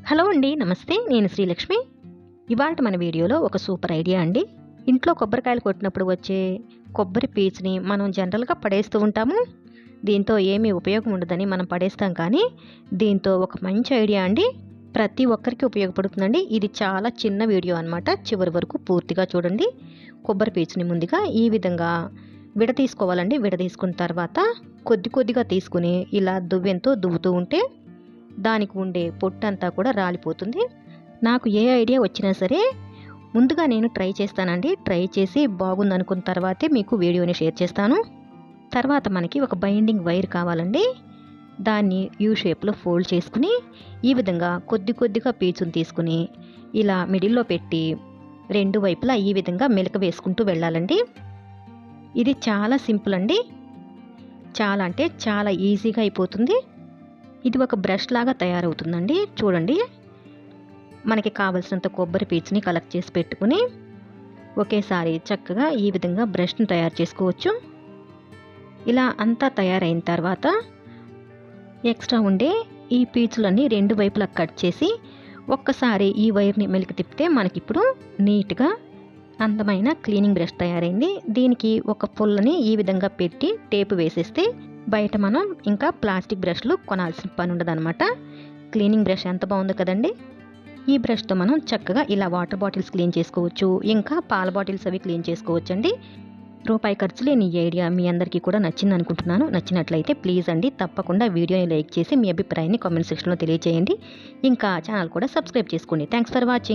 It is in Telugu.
హలో అండి, నమస్తే. నేను శ్రీలక్ష్మి. ఇవాళ మన వీడియోలో ఒక సూపర్ ఐడియా అండి. ఇంట్లో కొబ్బరికాయలు కొట్టినప్పుడు వచ్చే కొబ్బరి పీచుని మనం జనరల్గా పడేస్తూ ఉంటాము. దీంతో ఏమీ ఉపయోగం ఉండదని మనం పడేస్తాం, కానీ దీంతో ఒక మంచి ఐడియా అండి. ప్రతి ఒక్కరికి ఉపయోగపడుతుందండి. ఇది చాలా చిన్న వీడియో అనమాట. చివరి వరకు పూర్తిగా చూడండి. కొబ్బరి పీచుని ముందుగా ఈ విధంగా విడదీసుకోవాలండి. విడదీసుకున్న తర్వాత కొద్ది కొద్దిగా తీసుకుని ఇలా దువ్వెంతో దువ్వుతూ ఉంటే దానికి ఉండే పొట్టంతా కూడా రాలిపోతుంది. నాకు ఏ ఐడియా వచ్చినా సరే ముందుగా నేను ట్రై చేస్తానండి. ట్రై చేసి బాగుందనుకున్న తర్వాతే మీకు వీడియోని షేర్ చేస్తాను. తర్వాత మనకి ఒక బైండింగ్ వైర్ కావాలండి. దాన్ని యూ షేప్లో ఫోల్డ్ చేసుకుని ఈ విధంగా కొద్ది కొద్దిగా పీచుని తీసుకుని ఇలా మిడిల్లో పెట్టి రెండు వైపులా ఈ విధంగా మెలక వేసుకుంటూ వెళ్ళాలండి. ఇది చాలా సింపుల్ అండి. చాలా అంటే చాలా ఈజీగా అయిపోతుంది. ఇది ఒక బ్రష్ లాగా తయారవుతుందండి. చూడండి, మనకి కావలసినంత కొబ్బరి పీచుని కలెక్ట్ చేసి పెట్టుకుని ఒకేసారి చక్కగా ఈ విధంగా బ్రష్ని తయారు చేసుకోవచ్చు. ఇలా అంతా తయారైన తర్వాత ఎక్స్ట్రా ఉండే ఈ పీచులన్నీ రెండు వైపులా కట్ చేసి ఒక్కసారి ఈ వైర్ని మెలికి తిప్పితే మనకిప్పుడు నీట్గా అందమైన క్లీనింగ్ బ్రష్ తయారైంది. దీనికి ఒక పుల్లని ఈ విధంగా పెట్టి టేపు వేసేస్తే బయట మనం ఇంకా ప్లాస్టిక్ బ్రష్లు కొనాల్సిన పని ఉండదన్నమాట. క్లీనింగ్ బ్రష్ ఎంత బాగుందో కదండి. ఈ బ్రష్తో మనం చక్కగా ఇలా వాటర్ బాటిల్స్ క్లీన్ చేసుకోవచ్చు, ఇంకా పాల బాటిల్స్ అవి క్లీన్ చేసుకోవచ్చు అండి. రూపాయి ఖర్చు లేని ఈ ఐడియా మీ అందరికీ కూడా నచ్చింది అనుకుంటున్నాను. నచ్చినట్లయితే ప్లీజ్ అండి తప్పకుండా వీడియోని లైక్ చేసి మీ అభిప్రాయాన్ని కామెంట్ సెక్షన్లో తెలియజేయండి. ఇంకా ఛానల్ కూడా సబ్స్క్రైబ్ చేసుకోండి. Thanks for watching.